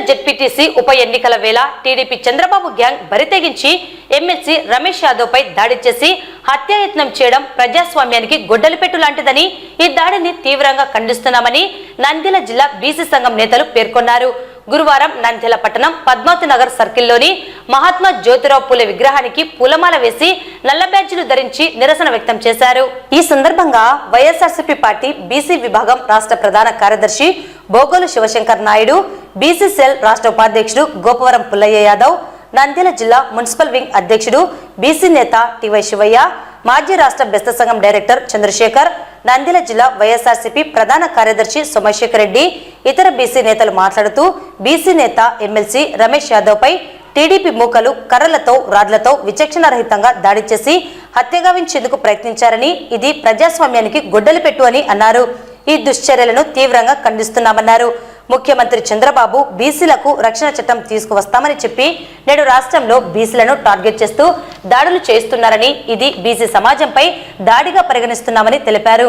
ZPTC ఉప ఎన్నికల వేళ టీడీపీ చంద్రబాబు గ్యాంగ్ బరితెగించి ఎమ్మెల్సీ రమేష్ యాదవ్ పై దాడి చేసి హత్యాయత్నం చేయడం ప్రజాస్వామ్యానికి గొడ్డలిపెట్టు లాంటిదని, ఈ దాడిని తీవ్రంగా ఖండిస్తున్నామని నంద్యాల జిల్లా బీసీ సంఘం నేతలు పేర్కొన్నారు. గురువారం నంద్యాల పట్టణం పద్మావతి నగర్ సర్కిల్లోని మహాత్మా జ్యోతిరావు పూలే విగ్రహానికి పూలమాల వేసి నల్ల బ్యాడ్జీలు ధరించి నిరసన వ్యక్తం చేశారు. ఈ సందర్భంగా వైఎస్ఆర్సీపీ పార్టీ బీసీ విభాగం రాష్ట్ర ప్రధాన కార్యదర్శి బోగోలు శివశంకర్ నాయుడు, బీసీ సెల్ రాష్ట్ర ఉపాధ్యక్షుడు గోపవరం పుల్లయ్య యాదవ్, నంద్యాల జిల్లా మున్సిపల్ వింగ్ అధ్యక్షుడు బీసీ నేత టీవై శివయ్య, మాజీ రాష్ట్ర బెస్త సంఘం డైరెక్టర్ చంద్రశేఖర్, నంద్యాల జిల్లా వైఎస్ఆర్సీపీ ప్రధాన కార్యదర్శి సోమశేఖర్ రెడ్డి, ఇతర బీసీ నేతలు మాట్లాడుతూ బీసీ నేత ఎమ్మెల్సీ రమేష్ యాదవ్ పై టీడీపీ మూకలు కర్రలతో రాడ్లతో విచక్షణారహితంగా దాడి చేసి హత్యగావించేందుకు ప్రయత్నించారని, ఇది ప్రజాస్వామ్యానికి గొడ్డలిపెట్టు అని అన్నారు. ఈ దుశ్చర్యలను తీవ్రంగా ఖండిస్తున్నామన్నారు. ముఖ్యమంత్రి చంద్రబాబు బీసీలకు రక్షణ చట్టం తీసుకువస్తామని చెప్పి నేడు రాష్ట్రంలో బీసీలను టార్గెట్ చేస్తూ దాడులు చేస్తున్నారని, ఇది బీసీ సమాజంపై దాడిగా పరిగణిస్తున్నామని తెలిపారు.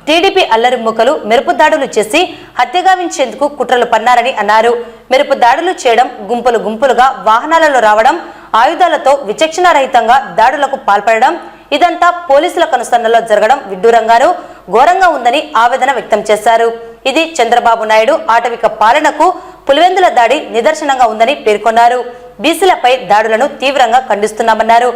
టీడీపీ అల్లరి మూకలు మెరుపు దాడులు చేసి హత్యగావించేందుకు కుట్రలు పన్నారని అన్నారు. మెరుపు దాడులు చేయడం, గుంపులు గుంపులుగా వాహనాలలో రావడం, ఆయుధాలతో విచక్షణారహితంగా దాడులకు పాల్పడడం, ఇదంతా పోలీసుల కనుసన్నలో జరగడం విడ్డూరంగాను ఘోరంగా ఉందని ఆవేదన వ్యక్తం చేశారు. ఇది చంద్రబాబు నాయుడు ఆటవిక పాలనకు పులివెందుల దాడి నిదర్శనంగా ఉందని పేర్కొన్నారు. బీసీలపై దాడులను తీవ్రంగా ఖండిస్తున్నామన్నారు.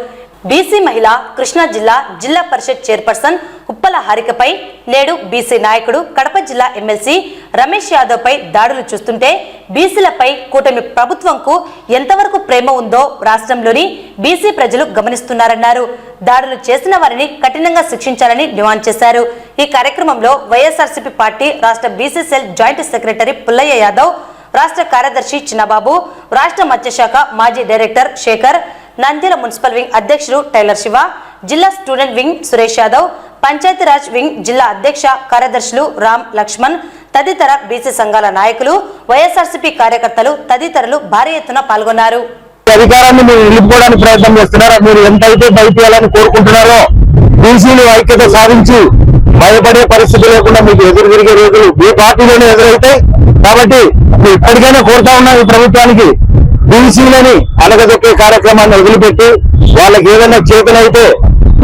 బీసీ మహిళ కృష్ణా జిల్లా జిల్లా పరిషత్ చైర్పర్సన్ ఉప్పల హారికపై నేడు బీసీ నాయకుడు కడప జిల్లా ఎమ్మెల్సీ రమేష్ యాదవ్ పై దాడులు చూస్తుంటే బీసీలపై కూటమి ప్రభుత్వంకు ఎంతవరకు ప్రేమ ఉందో రాష్ట్రంలోని బీసీ ప్రజలు గమనిస్తున్నారన్నారు. దాడులు చేసిన వారిని కఠినంగా శిక్షించాలని డిమాండ్ చేశారు. ఈ కార్యక్రమంలో వైఎస్ఆర్సీపీ పార్టీ రాష్ట్ర BC cell joint secretary Pullaiah Yadav, రాష్ట్ర కార్యదర్శి చిన్నబాబు, రాష్ట్ర మత్స్యశాఖ మాజీ director Shekhar, Nandyal municipal wing అధ్యక్షుడు టైలర్ శివ, జిల్లా student wing Suresh Yadav, Panchayati Raj wing జిల్లా అధ్యక్ష కార్యదర్శులు రామ్ లక్ష్మణ్ తదితర బీసీ సంఘాల నాయకులు, వైఎస్ఆర్సీపీ కార్యకర్తలు తదితరులు భారీ ఎత్తున పాల్గొన్నారు. అధికారాన్ని మీరు నిలుపుకోవడానికి ప్రయత్నం చేస్తున్నారో, మీరు ఎంతైతే బయటేయాలని కోరుకుంటున్నారో బీసీలు ఐక్యత సాధించి భయపడే పరిస్థితి లేకుండా మీకు ఎదురు తిరిగే రోజులు మీ పార్టీలోనే ఎదురైతే, కాబట్టి మీరు ఇప్పటికైనా కోరుతా ఉన్నా ఈ ప్రభుత్వానికి బీసీలని అలగదొక్కే కార్యక్రమాన్ని వదిలిపెట్టి వాళ్ళకి ఏదైనా చేతనైతే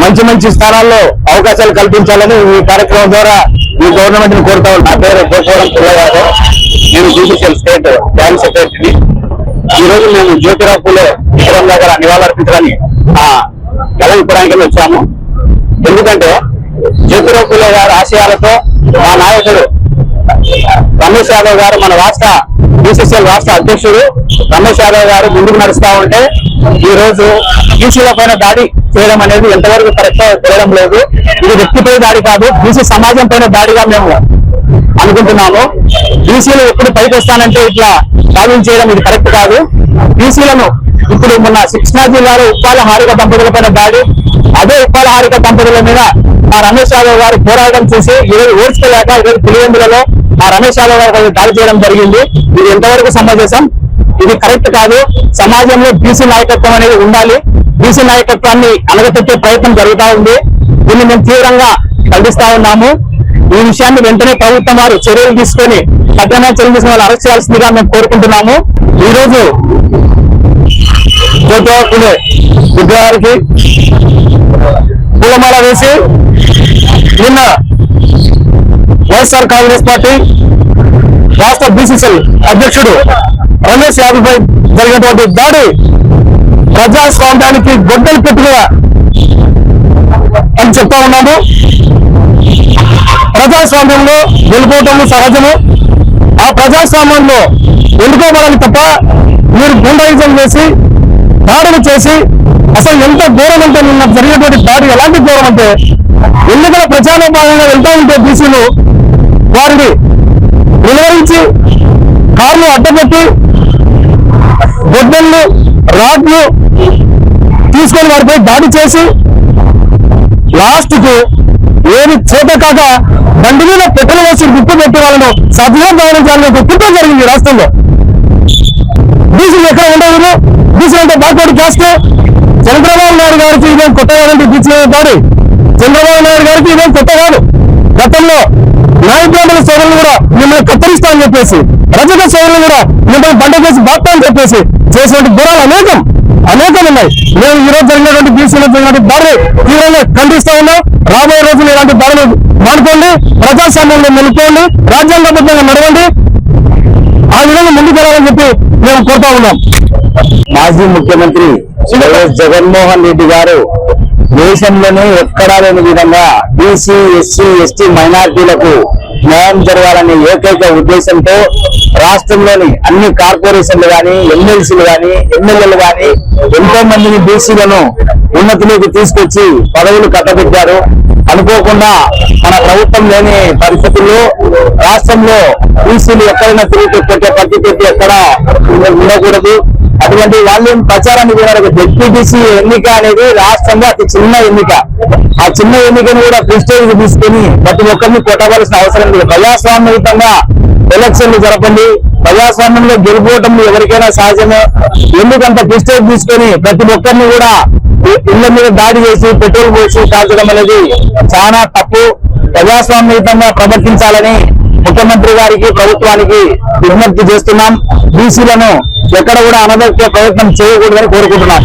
మంచి మంచి స్థానాల్లో అవకాశాలు కల్పించాలని ఈ కార్యక్రమం ద్వారా ఈ గవర్నమెంట్ ని కోరుతా ఉన్నా. నా పేరు గోపవరం పుల్లయ్య యాదవ్, నేను బీసీసీఎల్ స్టేట్ జాయింట్ సెక్రటరీ. ఈ రోజు మేము జ్యోతిరావు పూలే విగ్రహం దగ్గర నివాళులర్పించడానికి గెలవించడానికి వచ్చాము. ఎందుకంటే జ్యోతిరావు పూలే గారి ఆశయాలతో మా నాయకుడు రమేష్ యాదవ్ గారు, మన రాష్ట్ర బీసీసీఎల్ రాష్ట్ర అధ్యక్షుడు రమేష్ యాదవ్ గారు ముందుకు నడుస్తా ఉంటే ఈ రోజు బీసీల పైన దాడి చేయడం అనేది ఎంతవరకు కరెక్ట్ తెలియడం లేదు. ఇది వ్యక్తిపై దాడి కాదు, బీసీ సమాజం పైన దాడిగా మేము అనుకుంటున్నాము. బీసీలు ఎప్పుడు పైకి వస్తానంటే ఇట్లా సాధించేయడం ఇది కరెక్ట్ కాదు. బీసీలను ఇప్పుడు మొన్న కృష్ణా జిల్లాలో ఉప్పాల హారిక దంపతుల పైన దాడి, అదే ఉప్పాల హారిక దంపతుల మీద మా రమేష్ యాదవ్ గారు పోరాటం చేసి ఈరోజు ఓడ్చుకోలేక ఈరోజు పులివెందులలో ఆ రమేష్ యాదవ్ గారు దాడి చేయడం జరిగింది. ఇది ఎంతవరకు సమంజసం? ఇది కరెక్ట్ కాదు. సమాజంలో బీసీ నాయకత్వం అనేది ఉండాలి. బీసీ నాయకత్వాన్ని అలగపెట్టే ప్రయత్నం జరుగుతూ ఉంది. దీన్ని మేము తీవ్రంగా ఖండిస్తా ఉన్నాము. ఈ విషయాన్ని వెంటనే ప్రభుత్వం వారు చర్యలు తీసుకొని కఠినమైన చర్యలు తీసుకుని వాళ్ళు అరెస్ట్ చేయాల్సిందిగా మేము కోరుకుంటున్నాము. ఈ రోజు జ్యోతిరావు పూలే విగ్రహానికి పూలమాల వేసి నిన్న వైఎస్ఆర్ కాంగ్రెస్ పార్టీ రాష్ట్ర బీసీసీఎల్ అధ్యక్షుడు రమేష్ యాదవ్ పై జరిగినటువంటి దాడి ప్రజాస్వామ్యానికి గొడ్డలు పెట్టుగా అని చెప్తా ఉన్నాము. ప్రజాస్వామ్యంలో వెళ్ళిపోవటం సహజము. ఆ ప్రజాస్వామ్యంలో వెళ్ళిపోవాలని తప్ప మీరు గుండాయిజం చేసి దాడులు చేసి అసలు ఎంత ఘోరం అంటే నిన్న జరిగినటువంటి దాడి ఎలాంటి ఘోరం అంటే, ఎన్నికల ప్రచారంలో భాగంగా వెళ్తూ ఉంటే బీసీలు వారిని నిలువరించి కార్లు అడ్డపెట్టి గొడ్డళ్ళు రాడ్లు తీసుకొని వారిపై దాడి చేసి లాస్ట్ కు ఏమి చేత కాక బండి మీద పెట్రోల్ వేసి గుప్పు పెట్టి వాళ్ళను సభ్యం గౌరవించాలని ఒక కుట్ర జరిగింది రాష్ట్రంలో. బీసీలు ఎక్కడ ఉండదు, బీసీలు అంటే బాగుపడి చేస్తే చంద్రబాబు నాయుడు గారికి ఇదేం కొత్త కాదండి. బీసీ దాడి చంద్రబాబు నాయుడు గారికి ఇదేం కొత్త కాదు. గతంలో నాయ బ్రాహ్మణ సోదరులు కూడా మిమ్మల్ని కత్తిరిస్తా అని చెప్పేసి, రజక సోదరులు కూడా మిమ్మల్ని బండ చేసి బాప్తా అని చెప్పేసి చేసినటువంటి గుణాలు అనేకం ఉన్నాయి. మేము ఈ రోజు జరిగినటువంటి బీసీలో జరిగినటువంటి దాడి తీవ్రంగా ఖండిస్తా ఉన్నాం. రాబోయే రోజులు ఇలాంటి దాడులు మానుకోండి, ప్రజాస్వామ్యంలో మెలుకోండి, రాజ్యాంగబద్ధంగా నడవండి, ఆ విధంగా ముందుకెళ్ళాలని చెప్పి మేము కోరుతా ఉన్నాం. మాజీ ముఖ్యమంత్రి వైఎస్ జగన్మోహన్ రెడ్డి గారు దేశంలోనే ఎక్కడా లేని విధంగా బీసీ, ఎస్సీ, ఎస్టీ మైనారిటీలకు న్యాయం జరగాలనే ఏకైక ఉద్దేశంతో రాష్ట్రంలోని అన్ని కార్పొరేషన్లు గాని, ఎమ్మెల్సీలు గాని, ఎమ్మెల్యేలు గాని ఎంతో మందిని బీసీలను ఉన్నతిలోకి తీసుకొచ్చి పదవులు కట్టబెట్టారు. అనుకోకుండా మన ప్రభుత్వం లేని పరిస్థితుల్లో రాష్ట్రంలో బీసీలు ఎక్కడైనా తిరిగి పెట్టే పరిస్థితి ఎక్కడ ఉండకూడదు. అటువంటి వాళ్ళు ప్రచారాన్ని కూడా జెడ్పీటీసీ ఎన్నిక అనేది రాష్ట్రంలో అతి చిన్న ఎన్నిక. ఆ చిన్న ఎన్నికను కూడా ప్రెస్టేజ్ తీసుకుని ప్రతి ఒక్కరిని కొట్టవలసిన అవసరం లేదు. ప్రజాస్వామ్యయుతంగా ఎలక్షన్లు జరపండి. ప్రజాస్వామ్యంలో గెలుపోవటం ఎవరికైనా సహజమే. ఎందుకంత ప్రెస్టేజ్ తీసుకొని ప్రతి ఒక్కరిని కూడా ఇళ్ల మీద దాడి చేసి పెట్రోల్ పోసి కాల్చడం అనేది చాలా తప్పు. ప్రజాస్వామ్యయుతంగా ప్రవర్తించాలని ముఖ్యమంత్రి గారికి, ప్రభుత్వానికి విజ్ఞప్తి చేస్తున్నాం. బీసీలను ఎక్కడ కూడా అనదొక్కే ప్రయత్నం చేయకూడదని కోరుకుంటున్నాం.